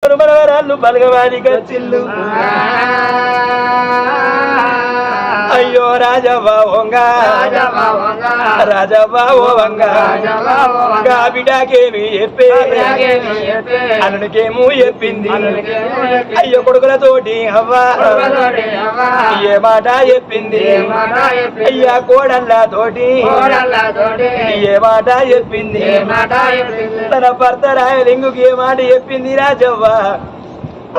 మనవరాళ్ళు బలగవానికి వచ్చిల్లు. అయ్యో రాజవ్వ వంగ రాజవ్వ ఓ వంగ బిడ్డకేమి చెప్పే అల్లునికేమో చెప్పింది. అయ్యో కొడుకులతోటి అవ్వా ఏ మాట చెప్పింది. అయ్యా కోడల్లా తోటి ఏ మాట చెప్పింది. తన భర్త రాయలింగుకి ఏ మాట చెప్పింది రాజవ్వ.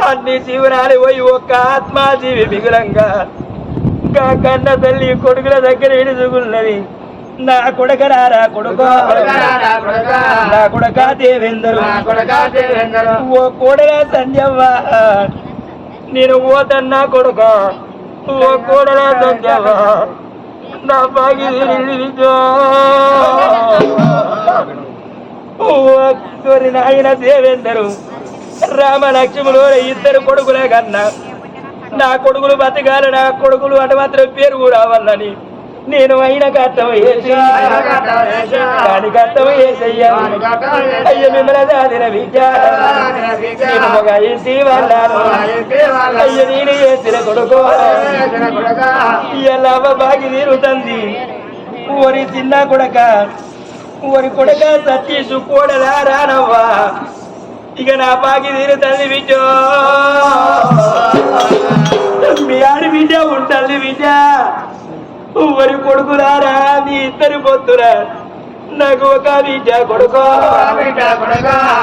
అన్ని శివరాలు పోయి ఒక్క ఆత్మాజీవి మిగులంగా కన్న తల్లి కొడుకుల దగ్గర ఎడుచుకున్నది. నా కొడుక రారా కొడుక నా కొడుక దేవేందరు ఓ కోడల సంజవ్వ నేను ఓతన్నా కొడుక ఓ కోడల సంజవ్వ నా బాగి నాయన దేవేందరు రామ లక్ష్ములు ఇద్దరు కొడుకుల కన్నా నా కొడుకులు బతకాలి. నా కొడుకులు అటు మాత్రం పేరు రావాలని నేను అయిన కట్టం వేసి దాని కట్టం వేసయ్యా. అయ్య మిమ్మల్ని దాదిన విద్య ఇంటి వాళ్ళను అయ్య నేను వేసిన కొడుకు ఇలా బాగి తీరుతుంది. ఓరి చిన్న కొడక ఓరి కొడక సతీషు కోడలా రానవ్వా ఇక నా బాగి తీరుతుంది విద్య. మీ ఆడి బిడ్డ ఉంటుంది బిడ్డ. ఊరి కొడుకులారా నీ ఇద్దరు పొత్తురా నాకు ఒక బిడ్డ కొడుకో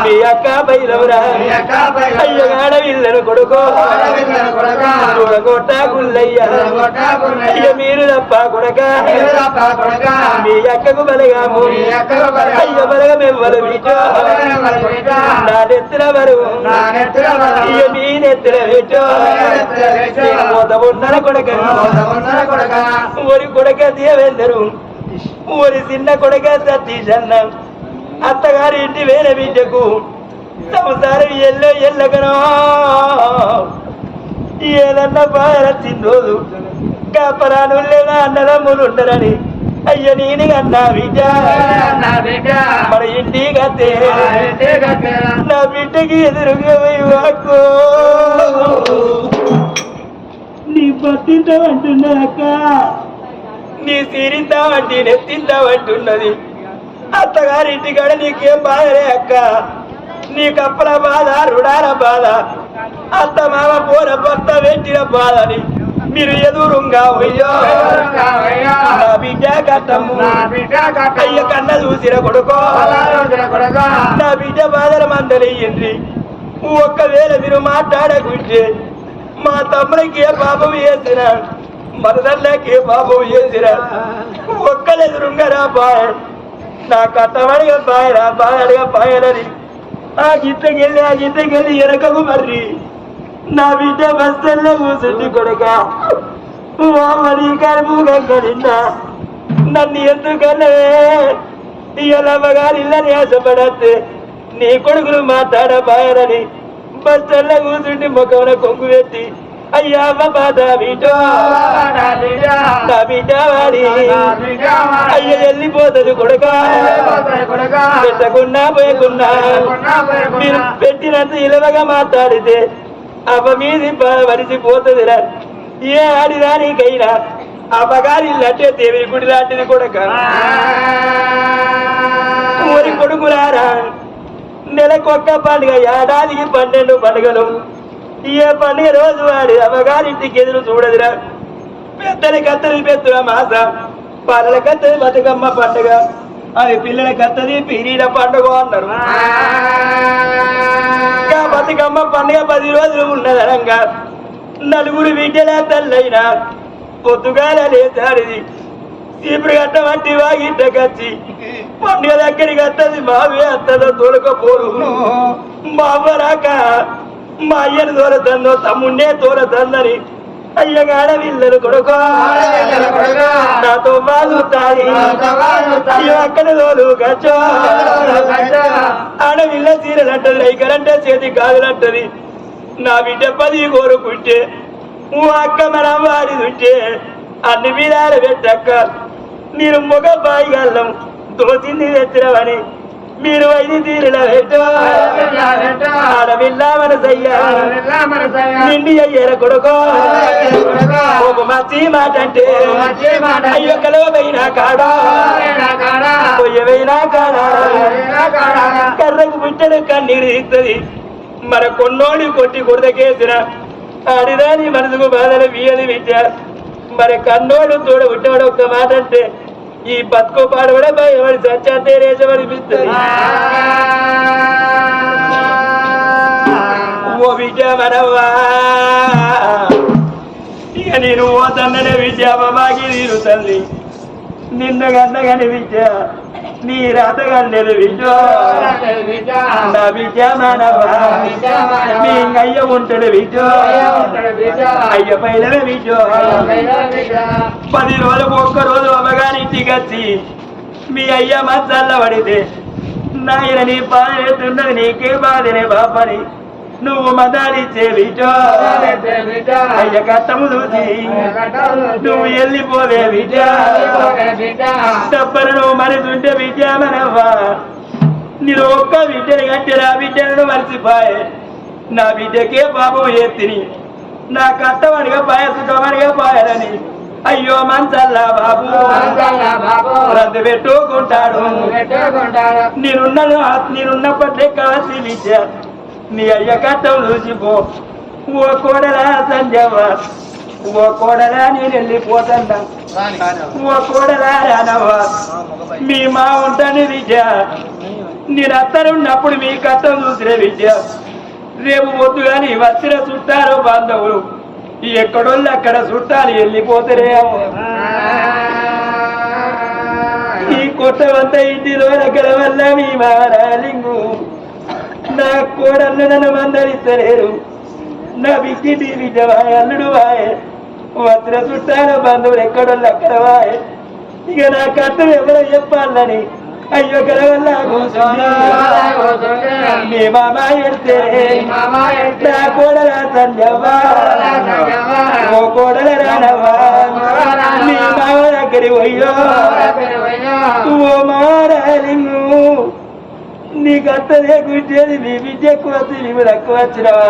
మీ అక్క బయలవరా అయ్యగాడ వీళ్ళను కొడుకో చూడగొట్ట గుల్లయ్య అయ్య మీరు తప్ప కొడక మీ అక్కకు బలగాము అయ్య బలగమెవ్వరు బిడ్డ నా నెత్తిన బరువు అయ్య మీ నెత్తిన పెట్టు ఉన్నర కొడక ఊరి కొడక దేవేందరు ఊరి చిన్న కొడక సతీష్ అన్న అత్తగారి ఇంటి వేరే బిడ్డకు సంసారం ఎల్లగనో ఏదన్నా బాగా తిన్నోదు కాపరాను లేదా అన్నదమ్ములు ఉండరని అయ్య నేను అన్నా బిడ్డ మన ఇంటికి అత్తే నా బిడ్డకి ఎదురుగా వాకు నీ పట్టింటావంటున్నాక నీ తీరిందావంటి నెత్తిందావంటున్నది. అత్తగారింటి కాడ నీకేం బాధలే అక్క. నీకు అప్పల బాధ రుడాల బాధ అత్త మామ పోర భర్త పెట్టిన బాధని మీరు ఎదురుగా అయ్యో నా బిడ్డ కట్టము అయ్య కన్న చూసిన కొడుకో నా బిడ్డ బాధల మందలయ్యండి. ఒక్కవేళ మీరు మాట్లాడకుంటే మా తమ్ముడికి ఏ పాపం చేసిన మరదల్లకి ఏ పాపం చేసిన ఒక్కలెదురుంగరా బాయ్ నా కట్టమడిగా బాయరా బాయడిగా బాయలని ఆ గిట్టకెళ్ళి ఎనకకు మర్రి నా బిడ్డ బస్తల్లో కూర్చుండి కొడుక వామని కడుపు గంగలిన్నా నన్ను ఎందుకనే ఇయ్యలమ్మగారు ఇళ్ళని ఆశపడద్దు నీ కొడుకులు మాట్లాడబాయరని బస్తల్లో కూర్చుండి ముఖంలో కొంగు పెట్టి అయ్యా బాధ బిడ్డో నా బిడ్డ వాడి అయ్య వెళ్ళిపోతుంది కొడుక పెట్టకున్నా పోయకున్నా మీరు పెట్టినంత ఇలవగా మాట్లాడితే అవ్వ మీది వరిసిపోతుందిరా. ఏ ఆడిదానికైనా అవ్వగారి ఇల్లంటే దేవి గుడి లాంటిది కొడుక. ఊరి కొడుకులారా నెలకొక్క పండుగ ఏడాదికి 12 పండుగలు. ఏ పండుగ రోజు వాడి అమ్మగారింటికి ఎదురు చూడదురా. పెద్దల కత్తది పెద్దల మాస పల్లెల కత్తది బతుకమ్మ పండుగ అది పిల్లల కత్తది పీరీల పండుగ అన్నారు. బతుకమ్మ పండుగ 10 రోజులు ఉన్నదనంగా నలుగురు బిడ్డల తల్లైనా పొద్దుగాల లేచాడిది చీపురు గట్ట వంటి వాగిట్టకచ్చి పండుగ దగ్గరికి వస్తుంది. మావే అత్తదో తోలకపోరు మా అవ్వ రాక మా అయ్యను తోలతందో తమ్ముండే తోలతందని అయ్యగాడ వీళ్ళను కొడుకో నాతో వాళ్ళు తాడి అయ్యో అక్కడ తోలు గచ్చో ఆడ వీళ్ళ చీరలంటది లైకలంటే చేతి కాదులంటది. నా బిడ్డ 10 కోరుకుంటే అక్క మన వారి ఉంటే అన్ని వీరాలు పెట్టక్క నేను మొగ బాయిగల్లం దోచింది తెచ్చినవని మీరు ఐదు తీరుల పెట్టో ఆడవిల్ల మనసయ్యా నిండి అయ్యార కొడుకో ఒక మంచి మాట అంటే అయ్యో కలవైనా కాడా పొయ్యవైనా కాడా కర్రకు పుట్టడు కన్నీరు ఇస్తుంది మన కొన్నోడి కొట్టి కొడదకేసిన ఆడిదాని మనసుకు బాధలు వీయది విద్య మరి కన్నోడు తోడు పుట్టాడు ఒక్క మాట అంటే ఈ బతుకు పాడు కూడా భయపడి సత్యాంతే రేషమనిపిస్తుంది ఓ విద్య మనవ్వా ఇక నేను ఓ తన్ననే విద్య బాబాకి నీరు తల్లి నిన్న గన్నగని విద్య నీ రాతగన్నెలు విద్య నా విద్య మనవ్వా మీ అయ్య ఉంటాడు విద్య అయ్య పైన విద్య 10 రోజులకు ఒక్క రోజు అమ్మగారి ఇంటికి వచ్చి మీ అయ్య మధ్యల్ల పడితే నాయన నీ బాధ ఎత్తున్నది నీకే బాధనే బాపని నువ్వు మదాలిచ్చే విజో అయ్య కట్టము చూసి నువ్వు వెళ్ళిపోవే విజయ తప్పను నువ్వు మనసుంటే విద్య మనవ్వా నేను ఒక్క విద్యను కట్టిన విద్యను మర్చిపోయే నా విద్యకే బాబు ఎత్తిని నా కట్టమనిగా పాయ సుఖమనిగా పాయాలని అయ్యో మంచల్లా బాబు రద్దు పెట్టుకుంటాడు నేనున్నప్పట్లే కావాల్సి విద్య నీ అయ్య కట్టం చూసిపో ఓ కోడలా సంజవ ఓ కోడలా నేను వెళ్ళిపోతాను ఓ కోడలా రానవ్వా మీ మా ఉంటాను విద్య నేను అత్తనున్నప్పుడు మీ కట్టం చూసిన విద్య రేపు వద్దు కానీ వచ్చిన చుట్టారు బాంధవులు ఎక్కడోళ్ళు అక్కడ చుట్టాలు వెళ్ళిపోతారేమో ఈ కొట్టవంత ఇంటిలో దగ్గర వల్ల మీ మారాలింగు నా కోడళ్ళు నన్ను మందరిస్తలేరు నా బిడ్డి విజయవాయ అల్లుడు వాయే వచ్చిన చుట్టాల బంధువులు ఎక్కడోళ్ళు అక్కడ వాయే ఇక నా కట్టం ఎవరో చెప్పాలని అయ్యో కలవల్ల మీ మామ ఎడితే నా కోడల సంజవ్వా ఓ కోడల రానవ్వా మీ మామ దగ్గరి పోయో ఓ మారాలింగు నీకు అత్తదే గుంటేది నీ బిడ్డ ఎక్కువ వచ్చి నీవు తక్కువ వచ్చినవా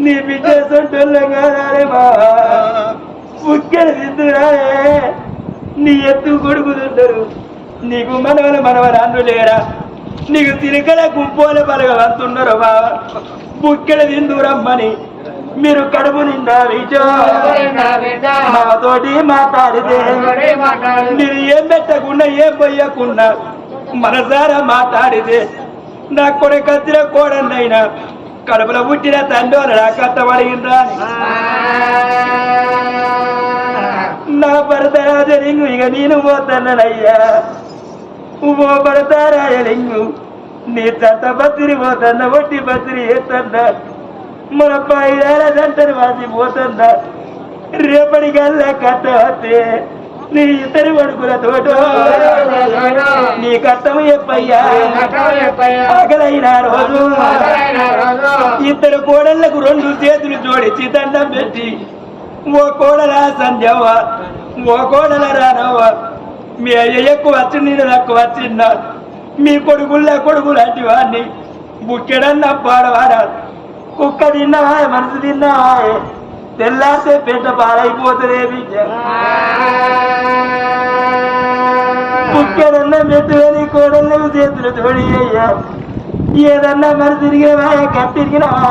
నీ బిడ్డ సొంటోళ్ళం కాదారే బావా ముఖ్యలు తిందురాయే నీ ఎత్తు కొడుకుతుంటారు నీకు మనవరాన్ను లేరా నీకు తిరికల గుంపోలు బలగవంతున్నారు బావా ముఖ్యలు తిందురమ్మని మీరు కడుపు నిండా విజో మాతోటి మాట్లాడితే మీరు ఏం పెట్టకుండా ఏం పోయకుండా మనసారా మాట్లాడితే నా కొడుకు వచ్చిన కోడన్నైనా కడుపులో పుట్టిన తండ్రి నా కట్టబడిరా నా భరతరాజలింగు ఇక నేను పోతానయ్యా ఓ భరతరాజలింగు నీ చట్ట బతిరి పోతున్నా ఒట్టి బతిరి వేస్తున్నా మన 5 ఏళ్ళ జంటను వాసి పోతున్నా రేపటికల్లా కట్టవస్తే నీ ఇద్దరి కొడుకులతోటో నీ కట్టము చెప్పయ్యా ఆకలైన రోజు ఇద్దరు కోడళ్లకు 2 చేతులు జోడించి దండం పెట్టి ఓ కోడలా సంజవ్వ ఓ కోడల రానవ్వ మీ అయ్య ఎక్కువ వచ్చి నేను తక్కువ వచ్చిందా మీ కొడుకు లాంటి వాడిని బుక్కెడన్నా పాడవాడా కుక్క తిన్నావా మనసు తిన్నావా తెల్లారితే పెద్ద పాలైపోతుంది బుక్కెడన్నా మెట్టుకొని కోడళ్ళు చేతులు తోడి అయ్యా ఏదన్నా మన తిరిగినవా కట్టిరిగినవా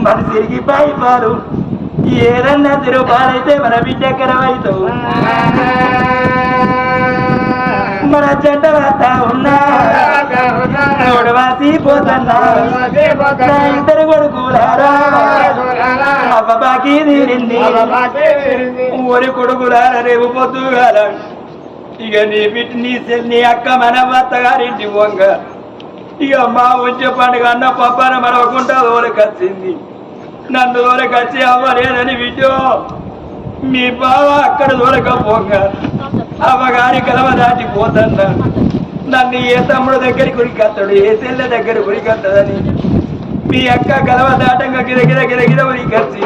మన తిరిగి పాయిపారు ఏదన్నా తిరుగుపాలైతే మన బిడ్డకరమవుతావు మన జంట వార్త ఉన్నా వాసి పోతున్నా ఇద్దరు కొడుకులారా అవ్వ బాకీ తీరింది ఊరి కొడుకులారా రేపు పొద్దుగాల ఇక నీ బిడ్డ నీ అక్క మన అత్తగారింటి వంగ ఇక మా వచ్చే పండుగ అన్న పప్పన మరవకుండా దూరకొచ్చింది నన్ను దూరకొచ్చి అవ్వలేదని విజో మీ బావ అక్కడ దూరకపోక అవ్వగారి కలవ దాటిపోతున్నా నన్ను ఏ తమ్ముడు దగ్గరికి ఉరికొస్తాడు ఏ చెల్లె దగ్గర ఉరికొస్తుందని మీ అక్క కలవ దాటంగా గిరగిర ఉరికొచ్చి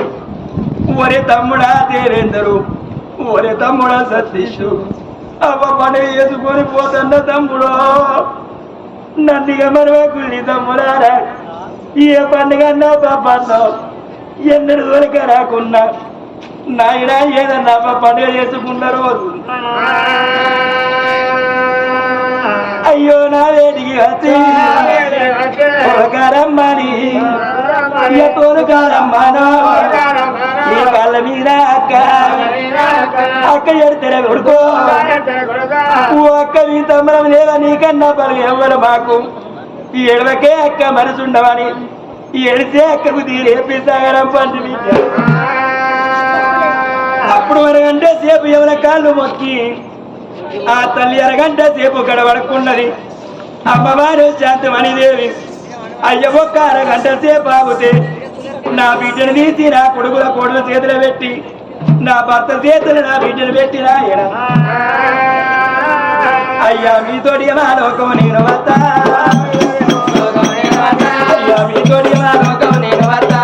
ఒరే తమ్ముడా దేవేందరు ఒరే తమ్ముడా సతీషు అవ్వ పండుగ వేసుకొని పోతున్న తమ్ముడు నన్ను మరవకుల్ని తమ్ములారా ఏ పండుగ అన్నా పాపన్నో ఎన్నడు దొరక రాకున్నా నాయన ఏదన్నా పండుగ చేసుకున్న రోజు అయ్యో నా వేడికి వచ్చి రమ్మని తోలుకారమ్మానో ఈ కళ్ళ మీద అక్క ఎడితేనే కొడుకో అక్క మీ తమ్మరం లేదా నీకన్నా పలుగు ఎవ్వరు మాకు ఈ ఎడవకే అక్క మనసుండవని ఈ ఎడితే అక్కకు తీరేపిస్తాగరం పండి అప్పుడు అరగంట సేపు ఎవరి కాళ్ళు మొక్కి ఆ తల్లి అరగంట సేపు గడవడకున్నది అమ్మవారు శాంతమణిదేవి అయ్య ఒక్క అరగంట సేపు ఆగితే నా బిడ్డను తీసి నా కొడుకుల కోడల చేతులు పెట్టి నా భర్త చేతులు నా బిడ్డను పెట్టి రాయన అయ్యా మీతోటి మా లోకం నేను వస్తా అయ్యా మీతోటి మా లోకం నేను వస్తా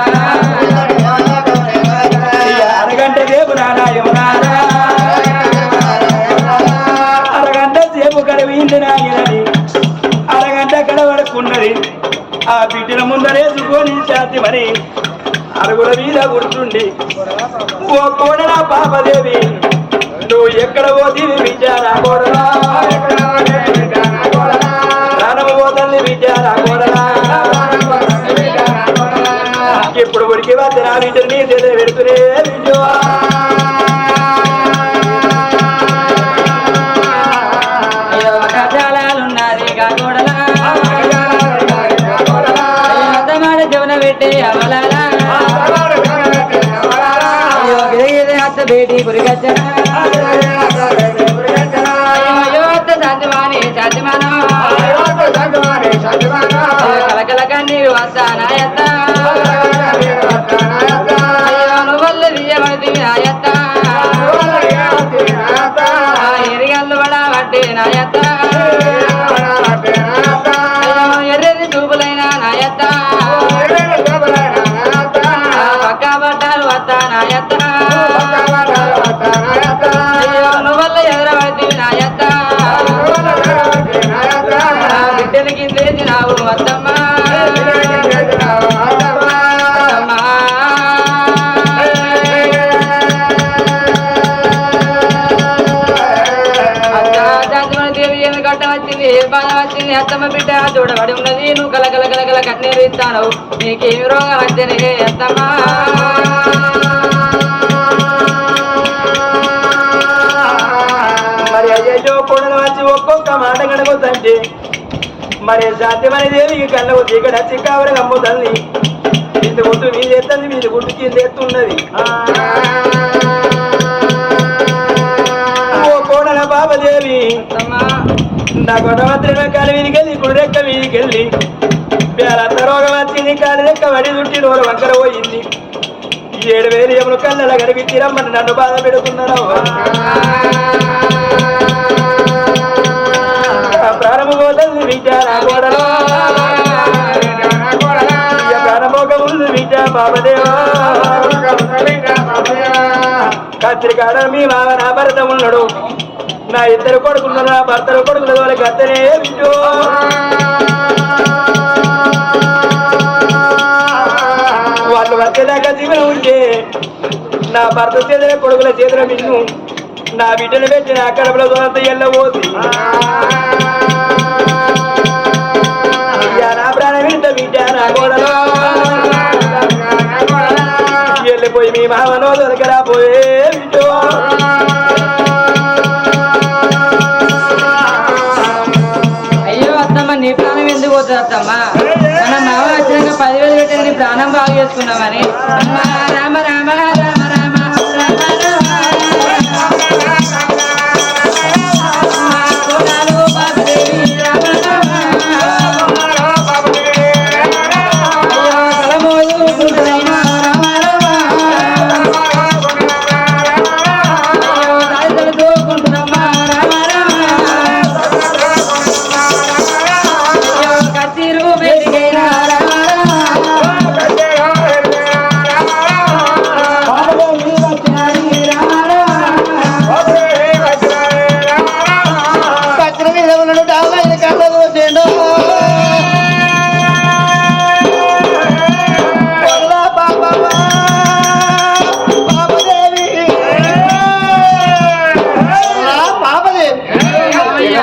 అరగంట సేపు నారాయణారా అరగంట సేపు గడవింది నాయనని అరగంట గడవడుకున్నది ఆ బిడ్డల ముందరేసుకొని శాంతిమని అరుగుల మీద కూర్చుండి ఓ కోడలా పాపదేవి నువ్వు ఎక్కడ పోతీవి బిడ్డ నా కోడలా ప్రాణము పోతుంది బిడ్డ నా కోడలా ఇప్పుడు ఉడికి వద్ద నా బిడ్డలు నీ చేతులు పెడుతునే బిడ్డ बेटी गुरगजना కలకల కన్నీరు వస్తానాయత్త వల్ల విజయమతి నాయత్త ఎరిగల్లు పడా వడ్డే నాయత్త ఎర్రెది చూపులైన నాయత్త పక్క బట్టాలు వస్తా నాయత్త వల్ల ఎదురవడి నాయత్త బిడ్డలకి తెచ్చినావు వద్దమ్మా వచ్చింది అత్తమ్మ బిడ్డ చూడబడి ఉన్నది నువ్వు కలకల కలకల కన్నీరు ఇస్తాను నీకేమి రోగం వచ్చనే అత్తమ్మా మరి అయ్యో కొండలు వచ్చి ఒక్కొక్క మాట గడగొద్దంటే మరి సాధ్యమని దేవికి కళ్ళకు చీకటి వచ్చి కావడం అమ్ము తల్లి ఇంత గుట్టు మీద ఎత్తుంది మీద గుట్టు కింద ఎత్తున్నది ఓ కోడల బాబదేవి నా గొడవత్రిన కాలు వీధికెళ్ళి ఇప్పుడు రెక్క వీధికెళ్ళి బేలంత రోగం వచ్చింది కాలు రెక్క వడి చుట్టి నోరు వంకర పోయింది 7,000 ఏములు కళ్ళ కనిపించి రమ్మని నన్ను బాధ పెడుతున్నాను ప్రాణము పోతుంది విచారా గోడలో ప్రాణమోగ ఉంది విచా బాబదేవా కత్తిరికాడ మీ మావ నా భర్త ఉన్నాడు నా ఇద్దరు కొడుకున్న నా భర్తలు కొడుకున్న వాళ్ళకి అత్తనే విజో వాళ్ళు వచ్చేదాకా జీవనం ఉంటే నా భర్త చేతుల కొడుకుల చేతుల మిన్ను నా బిడ్డను పెట్టి నా కడపల దూరంత ఎల్లబోసి నా ప్రాణం ఇంత బిడ్డ నా గోడలో వెళ్ళిపోయి మీ మామనో దొరకరా పోయే విజో నీ ప్రాణం ఎందుకు పోతుంది అత్తమ్మా మన మామ వచ్చినాక 10,000 పెట్టిన నీ ప్రాణం బాగా చేసుకున్నామని రామ రామ రామ రామ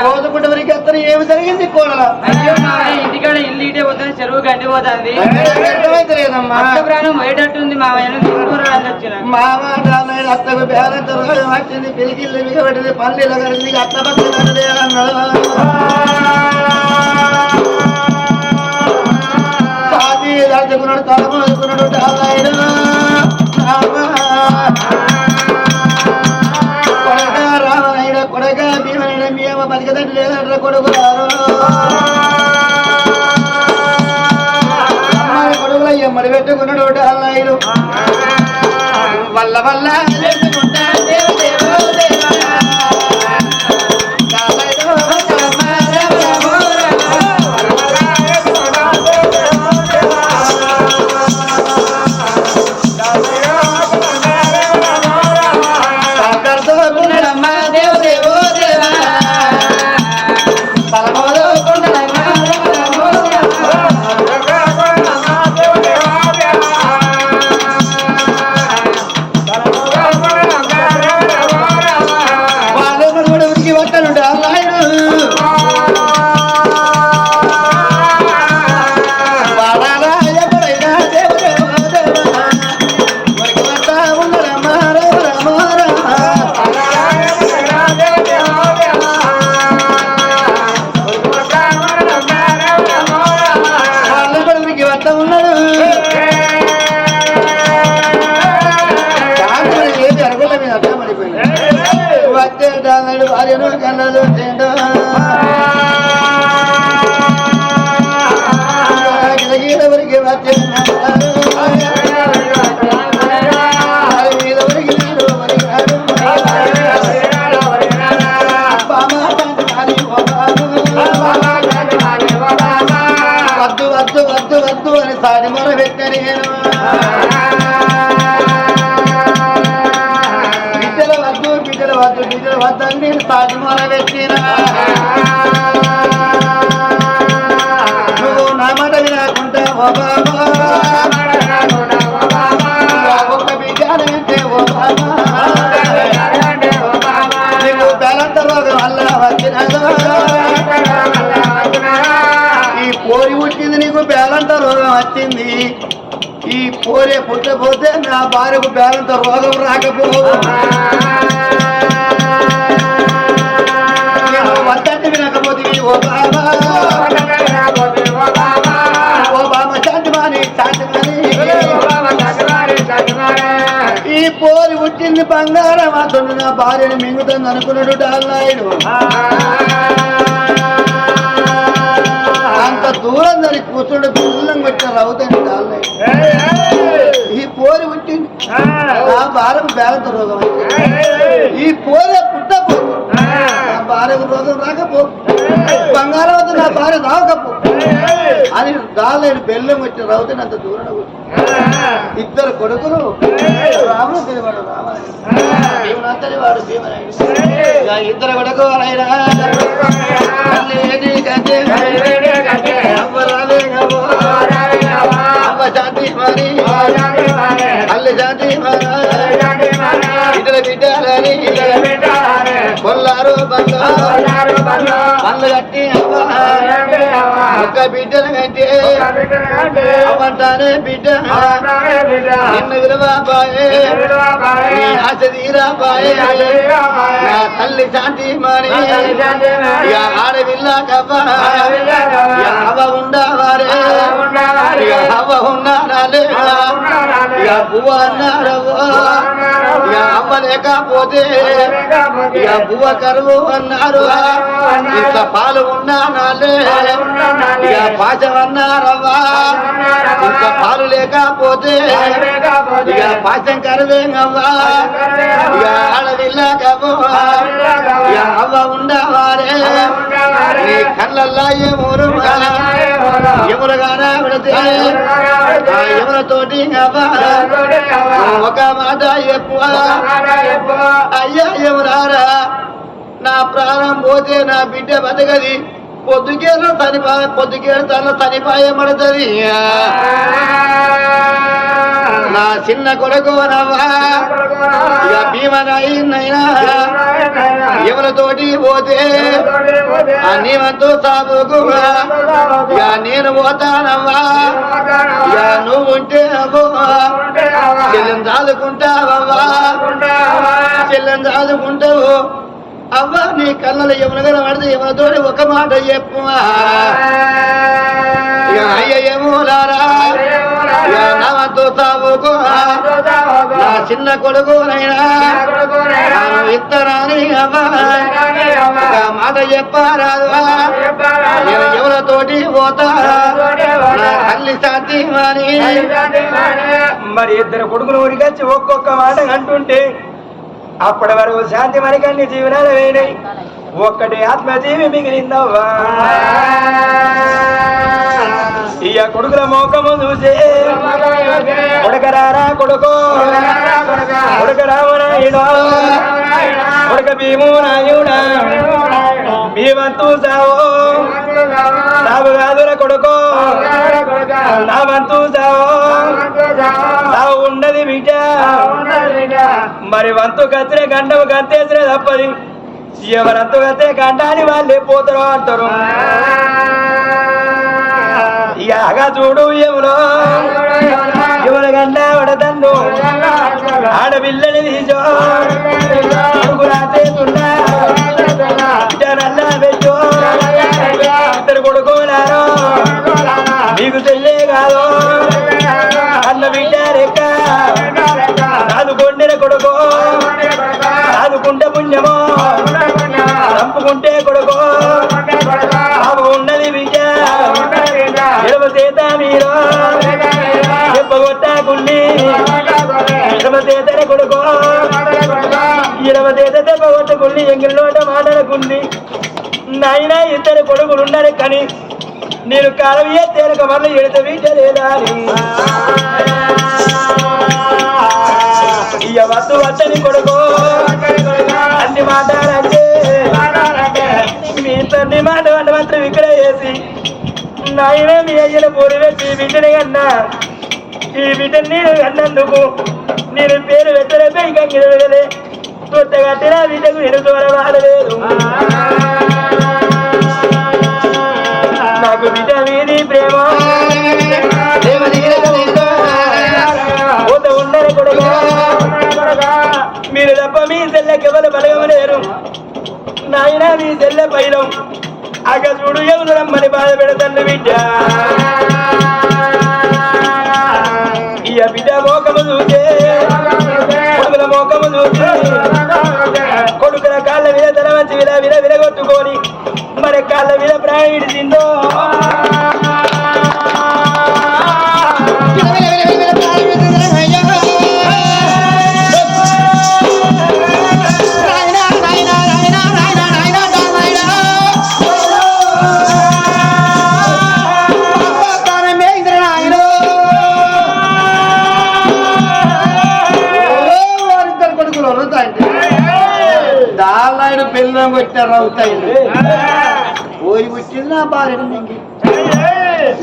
రోజుకుంటే వరకు ఎత్తరు ఏమి జరిగింది కోడల అయ్యో మావయ్య ఇంటికాడ ఇల్లు ఇటే పోతుంది చెరువు గడ్డి పోతుంది అర్థమైతే లేదమ్మా ప్రాణం పోయేటట్టుంది మావయ్యను తీసుకురాని వచ్చిన మామ అత్తకు బేరంత రోగం వచ్చింది పిలికిల్లు మిగబడింది పల్లెల కలిగింది అత్త పక్కన సాది దాచుకున్నాడు తలమోసుకున్నాడు కొడక రామనైనా కొడక భీమనైనా మేము బతికదండి లేదంటే కొడుకురారు కొడుకులయ్య మరి పెట్టుకున్నాడు అల్లాయుడు వల్ల వల్ల భార్యను కన్నలు గిరగిరవరికి వచ్చే వద్దు వద్దు వద్దు వద్దు అని సాడి మొర పెట్టాను బిడ్డలు వద్దండి సాటి మొర పెట్టిన నువ్వు నా మాట వినకుంటే ఓ బాబా ఒక్క బిడ్డంటే ఓ బాబా నీకు బెలంత రోగం అల్లా వచ్చినదో ఈ పోరి పుట్టింది నీకు బేలంత రోగం వచ్చింది ఈ పోరే పుట్టపోతే నా భార్యకు బేలంత రోగం రాకపోవు వద్దంటే వినకపోతే ఓ బాబా ఓ బాబా శాంతిమాని ఈ పోరి పుట్టింది బంగారం అతను నా భార్యను మింగుతుంది అనుకున్నాడు డాల్నాయుడు అంత దూరం దాన్ని కూర్చుంటే పిల్లం పెట్టిన రవుతండి డాల్నాయుడు ఈ పోరి పుట్టింది నా భార్యకు బేలంత రోగం ఈ పోరే పుట్టపో నా భార్యకు రోగం రాకపో బంగారం వద్ద నా భార్య రాకపో అని డాల్నాయుడు బెల్లం వచ్చి రవుతండి అంత దూరం ఇద్దరు కొడుకులు రాముడు తిరిగాడు రామాయణ అంతని వాడు భీమనాయుడు ఇద్దరు కొడుకు శాంతి మరి అల్లి శాంతి ఇద్దరు బిడ్డాలని కొల్లారు పళ్ళు కట్టి ఒక్క బిడ్డను కంటే అవ్వంటానే బిడ్డ నిన్ను విలువబాయే ఆశ తీరాబాయే నా తల్లి శాంతి మరి ఆడవిల్లా కవ్వ అవ్వ ఉండవారే అవ్వ ఉన్నారాలే బువ్వ అన్నారవ్వ అవ్వ లేకపోతే బువ్వ కరువు అన్నారు ఇంత పాలు ఉన్నానాలే పాచం అన్నారవ్వా ఇంత పాలు లేకపోతే పాచం కరువేంగవ్వా ఆడవిల్లాకవ్వ అవ్వ ఉండవారే నీ కళ్ళల్లా ఎమురు ఎమురుగానా విడితే ఎవరితోటి ఒక మాట ఎక్కువ అయ్యా ఎవరారా నా ప్రాణం పోతే నా బిడ్డ బతకది పొద్దుకేళ్ళు చనిపోయే చనిపోయబడుతుంది నా చిన్న కొడుకు నవ్వా ఇక భీమనైనా ఎవరితోటి పోతే నీ వంతు సాగుకు ఇక నేను పోతానవ్వా ఇక నువ్వు ఉంటే చెల్లెని చాదుకుంటావవ్వా చెల్లెని చాదుకుంటావు అవ్వా నీ కళ్ళలో ఎవరు పడితే ఎవరితోటి ఒక మాట చెప్పు ఇక అయ్యేమోలారా నా వంతు సాగుకు నా చిన్న కొడుకునైనా ఇత్తరాని అవ్వా మాట చెప్పారాదు ఎవరితోటి పోతా తల్లి శాంతి మరి ఇద్దరు కొడుకులు ఊరికొచ్చి ఒక్కొక్క మాట అంటుంటే అప్పటి వరకు శాంతి మనకన్ని జీవనాలు వేయినాయి ఒక్కటి ఆత్మజీవి మిగిలిందవ్వా ఇయ కొడుకుల మోకము చూసే కొడకరారా కొడుకో కొడుక రామనాయుడు కొడుక భీము నాయుడా భీమంతు సావో సావు కాదుల కొడుకో నా వంతు సావో సావు ఉండదు బిడ్డ మరి వంతు కత్తిరే గంటము గంతేసిరే తప్పది ఎవరంతు కత్తే గంటాని వాళ్ళే పోతారు అంటారు ఇక చూడు ఎవరో ఎవరు గంట పడతండు ఆడపిల్లని తీసో రాసేస్తున్నా నల్లా పెట్టు ఇద్దరు కొడుకోనారో నీకు చెల్లే కాదు అన్న బిడ్డ రెక్క చదువుకుంటే కొడుకో చదువుకుంటే పుణ్యమో చంపుకుంటే కొడుకో బాబు ఉన్నది బిడ్డ ఎడమ చేత మీరు చెప్పగొట్టాకుండి ఎడమ చేతనే కొడుకో ఎడమ చేత చెప్పగొట్టకుండి ఎంగిల్లోట మాట్లాడకుండి నాయన ఇద్దరు కొడుకులు ఉన్నారు కానీ నేను కాలవే తేరక మళ్ళీ ఎడత వీటలేదా ఇక వద్దు వద్దని కొడుకో అన్ని మాట్లాడంటే మీ తండ్రి మాట వంట మాత్రం ఇక్కడ వేసి నాయన మీ అయ్యల పూరి పెట్టి బిడ్డని కన్నా ఈ బిడ్డని నేను కన్నందుకు నేను పేరు పెట్టలేపే ఇంకా గిరవలే తొట్ట కట్టిన బిడ్డకు నేను చూడవాడలేదు నాకు బిడ్డ మీది ప్రేమ పోత ఉండరు కొడుకు మీరు తప్ప మీ చెల్లెకెవరు బలగమలేరు నాయన మీ చెల్లె పైలం అగ చూడు ఎవరు రమ్మని బాధ పెడతాను బిడ్డ ఇయ బిడ్డ మోకము చూసే కొడుకుల మోకము చూసి కొడుకుల కాళ్ళ మీద తల మంచి విరగొట్టుకొని మరి కాళ్ళ మీద ప్రాణం ఇడిచిందో పిల్లలు పెట్టారు అవుతాయి పోయి పుట్టింది నా భార్యను దింగి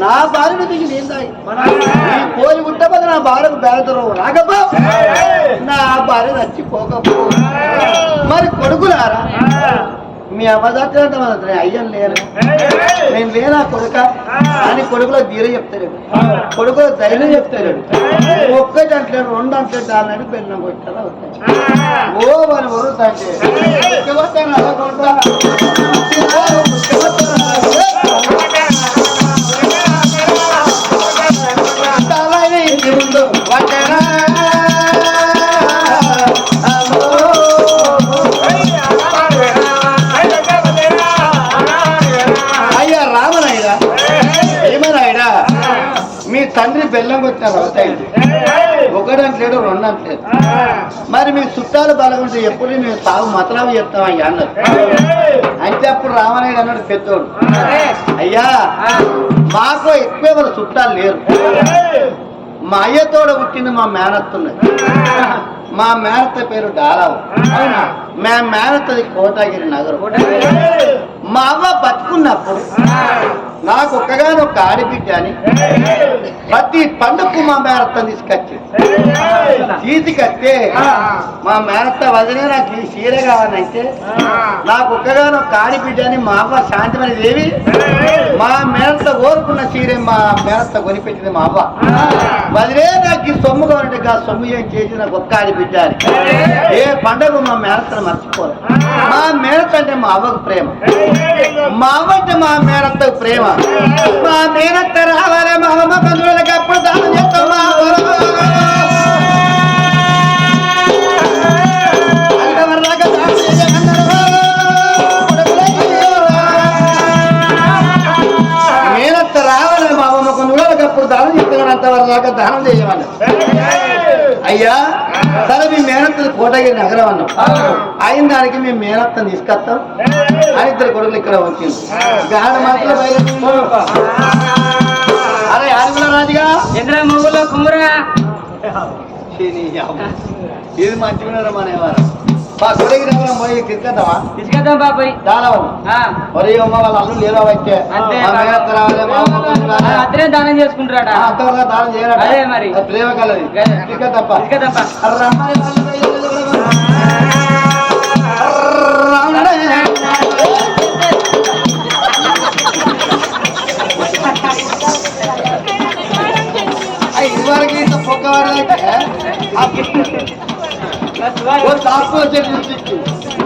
నా భార్యను దిగి నేను పోయి పుట్టబోదు నా భార్యకు బేదరు రాకపో నా భార్య నచ్చిపోకపో మరి కొడుకులారా మీ అమ్మదాత్రంటే మన అయ్యను లేరు నేను లేనా కొడుక అని కొడుకులో ధీర చెప్తాడు కొడుకులో ధైర్యం చెప్తాడు ఒక్కటి అంటాడు రెండు అంటాడు దాన్ని పెళ్ళం కొట్టారు అవుతాయి ఓ మరి వరుదంటే ఇంటి ముందు పట్టరా మీ తండ్రి బెల్లం కొట్టారు అవుతాయి ఒకటంటలేడు రెండు అంటలేదు మరి మీ చుట్టాలు బలగుంటే ఎప్పుడు మేము తాగు మతలావు చెప్తామయ్యా అన్నారు అంటే అప్పుడు రామనాయుడు అన్నాడు పెద్దోడు అయ్యా మాకు ఎక్కువ వాళ్ళ చుట్టాలు లేరు మా అయ్యతోడ పుట్టింది మా మేనత్తున్నది మా మేనత్త పేరు డారావు మా మేనత్తది కోటగిరి నగరం మా అవ్వ బతుకున్నప్పుడు నాకు ఒక్కగానొక్క ఆడిబిడ్డ అని ప్రతి పండుగకు మా మేనత్త తీసుకొస్తే మా మేనత్త వదిలే నాకు ఈ చీర కావాలంటే నాకు ఒక్కగానొక్క ఆడిబిడ్డ అని మా అవ్వ శాంతిమని దేవి మా మేనత్త కోరుకున్న చీరే మా మేనత్త కొనిపెట్టింది మా అవ్వ వదిలే నాకు ఈ సొమ్ము కావాలంటే ఆ సొమ్ము ఏం చేసి నాకు ఒక్క ఆడిబిడ్డ అని ఏ పండుగ మా మేనత్తను మర్చిపోరు మా మేనత్త అంటే మా అవ్వకు ప్రేమ మా అవ్వ అంటే మా మేనత్తకు ప్రేమ మా మేనత్త రావాలే మా అమ్మ బంధువులకి అప్పుడు దానం చేస్తాం మా మేనత్త రావాలే మా అమ్మ బంధువులకి అప్పుడు దానం చేస్తాను అంతవరకు దాకా దానం చేయమని అయ్యా సరే మీ మేనత్తది కోటగిరి నగరం అన్నాం అయిన దానికి మేము మేనత్తని తీసుకొస్తాం అని ఇద్దరు కొడుకులు ఇక్కడ వచ్చింది గాఢ మాటలు అరే ఆదిగుల రాజుగా ఇంద్ర మొగులో కుమ్మరా ఇది మంచిగా మానేవారు మా కొడగిరి నగరం పోయి తీసుకొద్దాం బాబాయ్ దానవం మరి అమ్మ వాళ్ళ అల్లు లేవా వచ్చే అతనే దానం చేసుకుంటారా అంతవరకు దానం చేయాలి అదే మరి ప్రేమ కలది తప్ప ఇదివరకు ఇంత పొక్కవాడైతే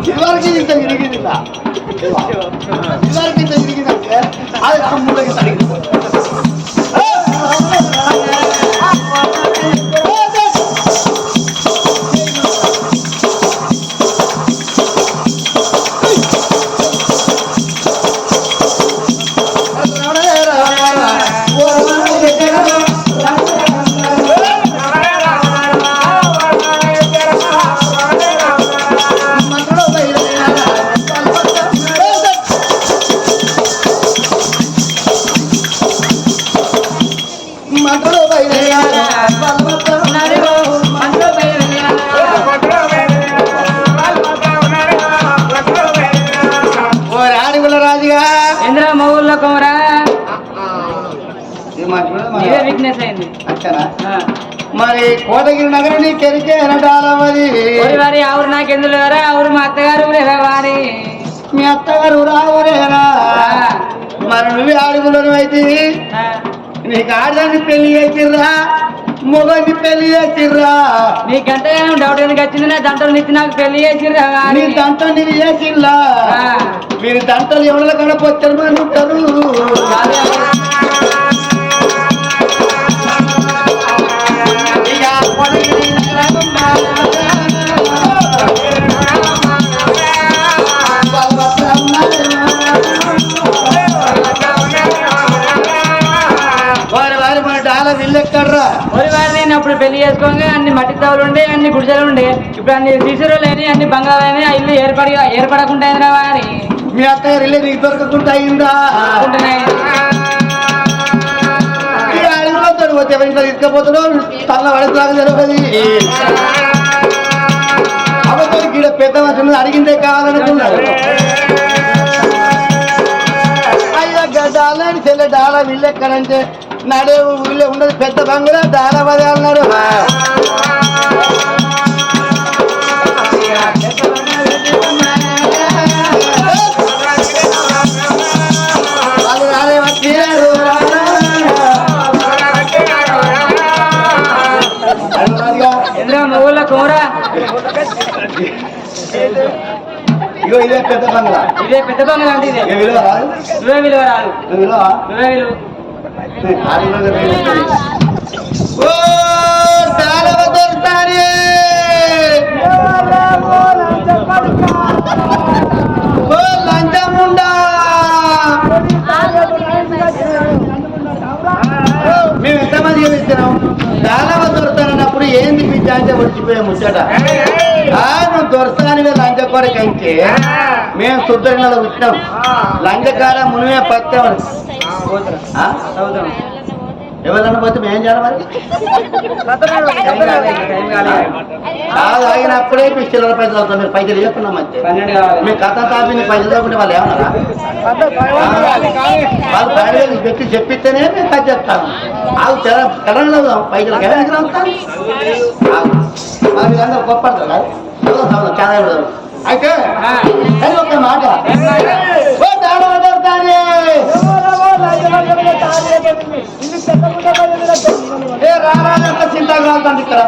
ఇదివరకు ఇంత విరిగింది ఇదివరకు ఇంత విరిగిందంటే అది మూలకి తరిగిపోతుంది మరి కోటగిరి నగరం నీకు ఎరికే అనటాలవది వారి ఆవురు నాకెందుకు లేవరా ఆవురు మా అత్తగారు లేరా వారి మీ అత్తగారు రావురేనా మరి నువ్వే ఆడుగులను అయితే నీకు ఆడదాన్ని పెళ్లి చేసిర్రా మొగని పెళ్లి చేసిర్రా నీకంటే డౌట్ ఎందుకు వచ్చింది నా దంటలు నీకు నాకు పెళ్లి చేసిర్రా నీ దంటలు నీకు చేసిర్రా మీరు దంటలు ఎవరి కనపొచ్చారు మరి ఉంటారు నేను అప్పుడు పెళ్లి చేసుకోగా అన్ని మట్టి తవ్వులు ఉండే అన్ని గుడిసెలు ఉండే ఇప్పుడు అన్ని సీసీలు లేని అన్ని బంగాళాలని ఇల్లు ఏర్పడకుండా వారి మీ అత్తగారు ఇల్లు నీకు దొరకకుండా అయిందా పోతే ఇంట్లో తీసుకపోతాడు తల్ల పడేలాగా జరుగుతుంది అవతల గీడ పెద్ద వచనం అడిగిందే కావాలనుకున్నాడు అయ్యా డాలని చెల్లె డాల వీళ్ళు ఎక్కడంటే నడే ఊళ్ళో ఉండదు పెద్ద బంగులా డాలవది అన్నారు వాళ్ళు రాలే వచ్చారు ఊళ్ళో కూరా ఇగో ఇదే పెద్ద బంగ్లా అంటే ఇదే విలువ రాదు నువ్వే విలువ రాదు విలువ నువ్వే విలువ మేము ఎంతమంది ఇస్తున్నాం దానవ దొరుకుతానన్నప్పుడు ఏంది బిడ్డ అంటే వచ్చిపోయే ముచ్చట నువ్వు దొరసానివే లంచ కొరకంటే మేము శుద్ధంగా వచ్చినాం లంచకార మునిమే పత్తామని ఎవరైనా పోతే మేము ఏం చేయాలి మరి టైం కాలేదు. కాదు ఆగినప్పుడే మీకు చిల్లర పైసలు అవుతాం మీరు పైసలు ఇవ్వకున్నాం అంతే 12 కావాలి. మీ కథ తాపి పైసలు లేకుంటే వాళ్ళు ఏమన్నారా వాళ్ళు పైన పెట్టి చెప్పిస్తేనే మేము కథ చెప్తాము ఆగు తెలంగాణ పైసలు ఎవరికి రావుతాను మీరందరూ గొప్పడతారు కదా చాలా అయితే అది ఒక మాట ఓ దాడవతానే ఏ రారాజంతా చింత కాలుతుంది ఇక్కడ